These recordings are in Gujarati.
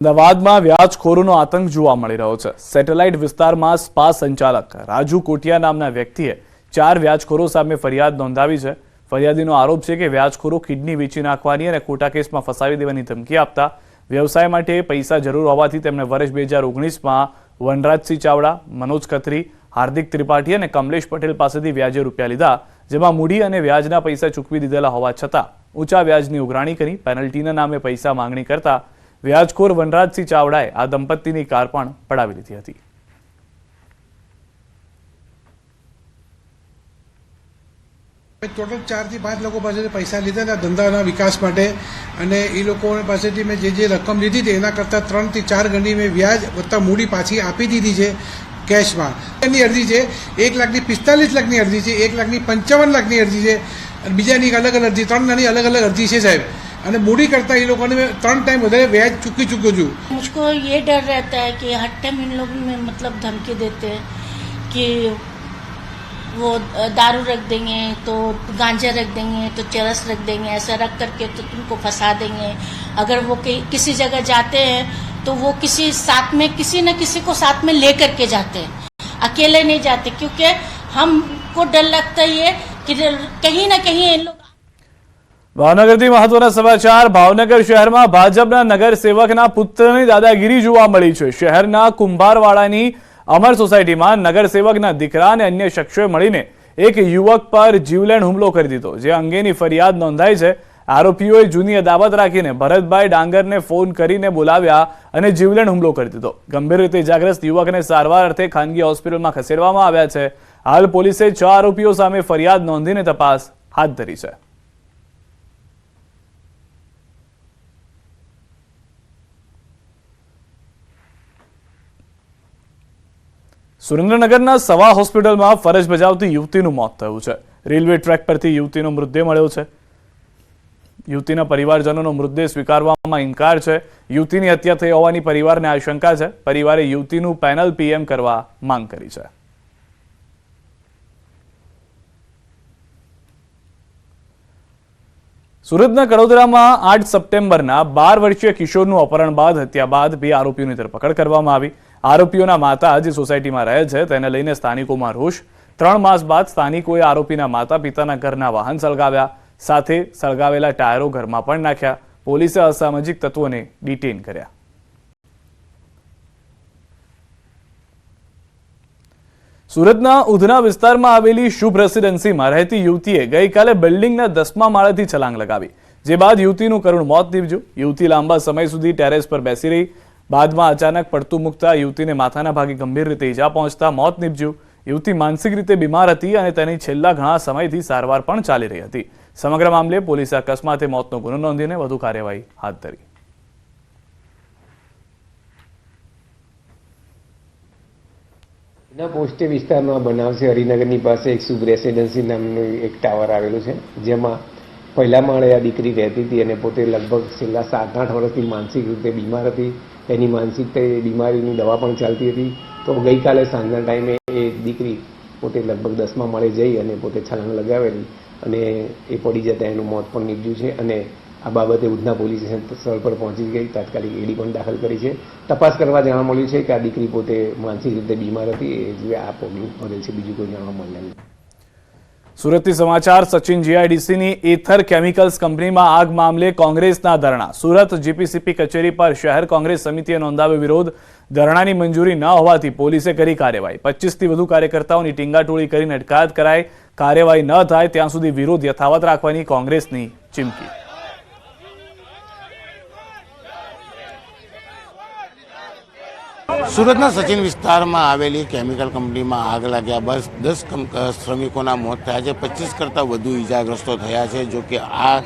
અમદાવાદમાં વ્યાજખોરોનો આતંક જોવા મળી રહ્યો છે। સેટેલાઇટ વિસ્તારમાં સ્પા સંચાલક રાજુ કોટિયા નામના વ્યક્તિએ 4 વ્યાજખોરો સામે ફરિયાદ નોંધાવી છે। ફરિયાદીનો આરોપ છે કે વ્યાજખોરો કિડની વેચી નાખવાની અને ખોટા કેસમાં ફસાવી દેવાની ધમકી આપતા વ્યવસાય માટે પૈસા જરૂર હોવાથી તેમણે વર્ષ 2019માં વનરાજસિંહ ચાવડા, મનોજ ખત્રી, હાર્દિક ત્રિપાઠી અને કમલેશ પટેલ પાસેથી વ્યાજે રૂપિયા લીધા, જેમાં મૂડી અને વ્યાજના પૈસા ચૂકવી દીધેલા હોવા છતાં ઊંચા વ્યાજની ઉઘરાણી કરી પેનલ્ટીના નામે પૈસા માંગણી કરતા વ્યાજખોર વનરાજસિંહ ચાવડાએ આ દંપતીની કાર પણ પડાવી લીધી હતી। टोटल 4 થી 5 લોકો પાસેથી પૈસા લીધા હતા ધંધાના વિકાસ માટે અને એ લોકો પાસેથી મેં જે રકમ લીધી હતી એના કરતાં 3 થી 4 ગણી મેં વ્યાજ વત્તા મૂડી પાછી આપી દીધી છે કેશમાં। એની અરજી છે 1,45,00,000ની અરજી છે, 1,55,00,000ની અરજી છે અને બીજાની અલગ અલગ અરજી 3 નાની अलग अलग अरजी है साहब। અને મૂડી કરતા એ લોકોને 3 टाइम વધારે વ્યાજ ચૂકી ચૂક્યો છું। मुझको ये डर रहता है कि हर टाइम इन लोग में मतलब धमकी देते हैं कि वो दारू रख देंगे तो गांजा रख देंगे तो चरस रख देंगे, ऐसा रख करके तो तुमको फंसा देंगे। अगर वो किसी जगह जाते हैं तो वो किसी साथ में किसी न किसी को साथ में ले करके जाते हैं, अकेले नहीं जाते, क्योंकि हमको डर लगता है ये कि कहीं ना कहीं इन लोग। ભાવનગરથી મહત્વના સમાચાર। ભાવનગર શહેરમાં ભાજપના નગરસેવકના પુત્રની દાદાગીરી જોવા મળી છે। શહેરના કુંભારવાડાની અમર સોસાયટીમાં નગરસેવકના દીકરા અને અન્ય શખ્સોએ મળીને એક યુવક પર જીવલેણ હુમલો કરી દીધો, જે અંગેની ફરિયાદ નોંધાઈ છે। આરોપીઓએ જૂની અદાવત રાખીને ભરતભાઈ ડાંગરને ફોન કરીને બોલાવ્યા અને જીવલેણ હુમલો કરી દીધો। ગંભીર રીતે ઇજાગ્રસ્ત યુવકને સારવાર અર્થે ખાનગી હોસ્પિટલમાં ખસેડવામાં આવ્યા છે। હાલ પોલીસે 6 આરોપીઓ સામે ફરિયાદ નોંધીને તપાસ હાથ ધરી છે। સુરેન્દ્રનગરના સવા હોસ્પિટલમાં ફરજ બજાવતી યુવતીનું મોત થયું છે। રેલવે ટ્રેક પરથી યુવતીનો મૃતદેહ મળ્યો છે। યુવતીના પરિવારજનોનો મૃતદેહ સ્વીકારવામાં ઇનકાર છે। યુવતીની હત્યા થઈ હોવાની પરિવારને આશંકા છે। પરિવારે યુવતીનું પેનલ પીએમ કરવા માંગ કરી છે। સુરતના કડોદરામાં 8 સપ્ટેમ્બરના 12 વર્ષીય કિશોરનું અપહરણ બાદ હત્યા બાદ 2 આરોપીઓની ધરપકડ કરવામાં આવી। આરોપીઓના માતા જે સોસાયટીમાં રહે છે તેને લઈને સ્થાનિકોમાં રોષ। 3 માસ બાદ સ્થાનિકોએ આરોપીના માતા પિતાના ઘરના વાહન સળગાવ્યા, સાથે સળગાવેલા ટાયરો ઘરમાં પણ નાખ્યા। પોલીસે અસામાજિક તત્વોને ડિટેન કર્યા। સુરતના ઉધના વિસ્તારમાં આવેલી શુભ રેસિડેન્સીમાં રહેતી યુવતીએ ગઈકાલે બિલ્ડિંગના 10મા માળેથી છલાંગ લગાવી, જે બાદ યુવતીનું કરુણ મોત નીપજ્યું। યુવતી લાંબા સમય સુધી ટેરેસ પર બેસી રહી, બાદમાં અચાનક પડતું મૂકતા યુવતીને માથાના ભાગે ગંભીર રીતે ઈજા પહોંચતા મોત નીપજ્યું। યુવતી માનસિક રીતે બીમાર હતી અને તેની છેલ્લા ઘણા સમયથી સારવાર પણ ચાલી રહી હતી। સમગ્ર મામલે પોલીસે અકસ્માતે મોતનો ગુનો નોંધીને વધુ કાર્યવાહી હાથ ધરી। પોસ્ટે વિસ્તારમાં બનાવ છે। હરિનગરની પાસે એક શુભ રેસિડેન્સી નામનું એક ટાવર આવેલું છે, જેમાં પહેલા માળે આ દીકરી રહેતી હતી અને પોતે લગભગ છેલ્લા 7-8 વર્ષથી માનસિક રીતે બીમાર હતી। એની માનસિક બીમારીની દવા પણ ચાલતી હતી। તો ગઈકાલે સાંજના ટાઈમે એ દીકરી પોતે લગભગ 10મા માળે જઈ અને પોતે છલાંગ લગાવેલી અને એ પડી જતાં એનું મોત પણ નીપજ્યું છે। અને આ બાબતે ઉધના પોલીસ સ્ટેશન સ્થળ પર પહોંચી ગઈ, તાત્કાલિક એડી પણ દાખલ કરી છે। તપાસ કરવા જાણવા મળ્યું છે કે આ દીકરી પોતે માનસિક રીતે બીમાર હતી, એ આ પગલું ભરેલ છે, બીજું કોઈ જાણવા મળ્યું નથી। સુરતથી સમાચાર। સચિન જીઆઈડીસીની એથર કેમિકલ્સ કંપનીમાં આગ મામલે કોંગ્રેસના ધરણા। સુરત જીપીસીપી કચેરી પર શહેર કોંગ્રેસ સમિતિએ નોંધાવ્યો વિરોધ। ધરણાની મંજૂરી ન હોવાથી પોલીસે કરી કાર્યવાહી। 25થી વધુ કાર્યકર્તાઓની ટીંગાટોળી કરીને અટકાયત કરાઈ। કાર્યવાહી ન થાય ત્યાં સુધી વિરોધ યથાવત રાખવાની કોંગ્રેસની ચીમકી। સુરતના સચિન વિસ્તારમાં આવેલી કેમિકલ કંપનીમાં આગ લાગ્યા બાદ 10 શ્રમિકોના મોત થયા છે। 25 કરતાં વધુ ઇજાગ્રસ્તો થયા છે। જો કે આ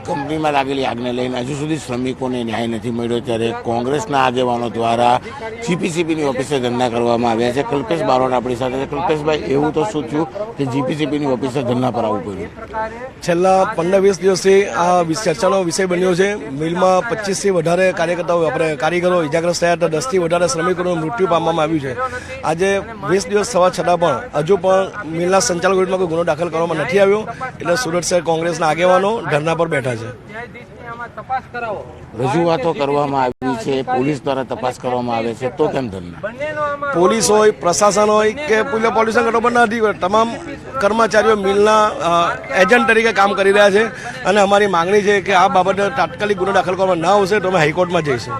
કંપનીમાં લાગેલી આગને લઈને હજુ સુધી શ્રમિકોને ન્યાય નથી મળ્યો, ત્યારે કોંગ્રેસના આગેવાનો દ્વારા જીપીસીબીની ઓફિસે ધરણા કરવામાં આવ્યા છે। કલ્પેશ બારોટ આપણી સાથે છે। કલ્પેશભાઈ, એવું તો શું થયું કે જીપીસીબીની ઓફિસે ધરણા પર આવવું પડ્યું? છેલ્લા 15-20 દિવસથી આ ચર્ચાનો વિષય બન્યો છે। મિલમાં 25થી વધારે કાર્યકર્તાઓ કારીગરો ઇજાગ્રસ્ત થયા હતા, 10થી વધારે શ્રમિકોનું મૃત્યુ પામવામાં આવ્યું છે। આજે 20 દિવસ થવા છતાં પણ હજુ પણ મિલના સંચાલક વિરુદ્ધમાં કોઈ ગુનો દાખલ કરવામાં નથી આવ્યો, એટલે સુરત શહેર કોંગ્રેસના આગેવાનો ધરણા પર બેઠા છે। રજૂઆતો કરવામાં આવી છે, પોલીસ દ્વારા તપાસ કરવામાં આવે છે, તો કેમ ધરના? પોલીસ હોય, પ્રશાસન હોય કે પોલ્યુશન કંટ્રોલ બોર્ડના અધિકારીઓ, તમામ કર્મચારીઓ મિલના એજન્ટ તરીકે કામ કરી રહ્યા છે અને અમારી માંગણી છે કે આ બાબતે તાત્કાલિક ગુનો દાખલ કરવામાં ના આવશે તો અમે હાઈકોર્ટમાં જઈશું.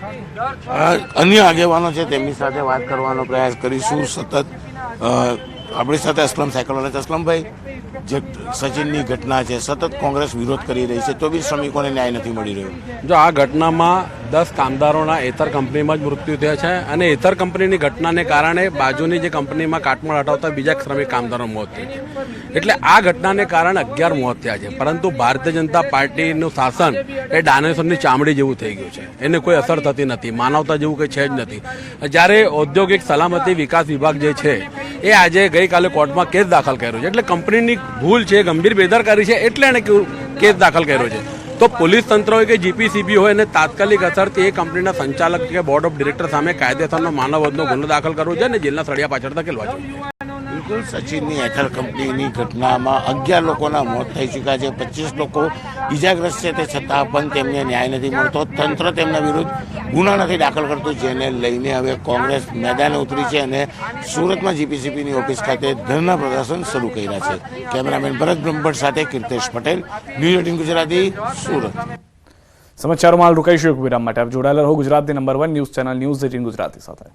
અન્ય આગેવાનો છે તેમની સાથે વાત કરવાનો પ્રયાસ કરીશું. સતત આપણી સાથે અસલમ સાયકોલોજીસ્ટ. અસલમભાઈ, જે સચિનની ઘટના છે, સતત કોંગ્રેસ વિરોધ કરી રહી છે, તો બી શ્રમિકોને ન્યાય નથી મળી રહ્યો. જો આ ઘટનામાં 10 કામદારોના એથર કંપનીમાં જ મૃત્યુ થયા છે અને એથર કંપનીની ઘટનાને કારણે બાજુની જે કંપનીમાં કાટમાળ હટાવતા બીજા શ્રમિક કામદારોનું મોત થયું છે. એટલે આ ઘટનાને કારણે 11 મોત થયા છે. પરંતુ ભારતીય જનતા પાર્ટીનું શાસન એ ડાયનોસોરની ચામડી જેવું થઈ ગયું છે. એને કોઈ અસર થતી નથી, માનવતા જેવું કંઈ છે જ નથી. જ્યારે ઔદ્યોગિક સલામતી વિકાસ વિભાગ જે છે એ આજે ગઈકાલે કોર્ટમાં કેસ દાખલ કર્યો છે. એટલે કંપનીની ભૂલ છે, ગંભીર બેદરકારી છે, એટલે એણે કેસ દાખલ કર્યો છે. તો પોલીસ તંત્ર હોય કે જીપીસીબી હોય એને તાત્કાલિક અસરથી એ કંપનીના સંચાલક કે બોર્ડ ઓફ ડિરેક્ટર સામે કાયદેસરનો માનવવધનો ગુનો દાખલ કરવો જોઈએ અને જેલના સળિયા પાછળ ધકેલવા જોઈએ. બિલકુલ, સચિનની એથર કંપનીની ઘટનામાં 11 લોકોના મોત થઈ ચૂક્યા છે, 25 લોકો ઈજાગ્રસ્ત છે, તે છતાં પણ તેમને ન્યાય નથી મળતો. તંત્ર તેમના વિરુદ્ધ ગુના નથી દાખલ કરતું, જેને લઈને હવે કોંગ્રેસ મેદાને ઉતરી છે અને સુરતમાં જીપીસીબીની ઓફિસ ખાતે ધરના પ્રદર્શન શરૂ કર્યા છે. કેમેરામેન ભરત બ્રહ્મભટ્ટ સાથે કીર્તેશ પટેલ, ન્યૂઝ 18 ગુજરાતી, સુરત. સમાચારોમાં હાલ રોકાઈશું એક વિરામ માટે. આપ જોડાયેલા રહો ગુજરાતની number 1 news channel news 18 Gujarati સાથે.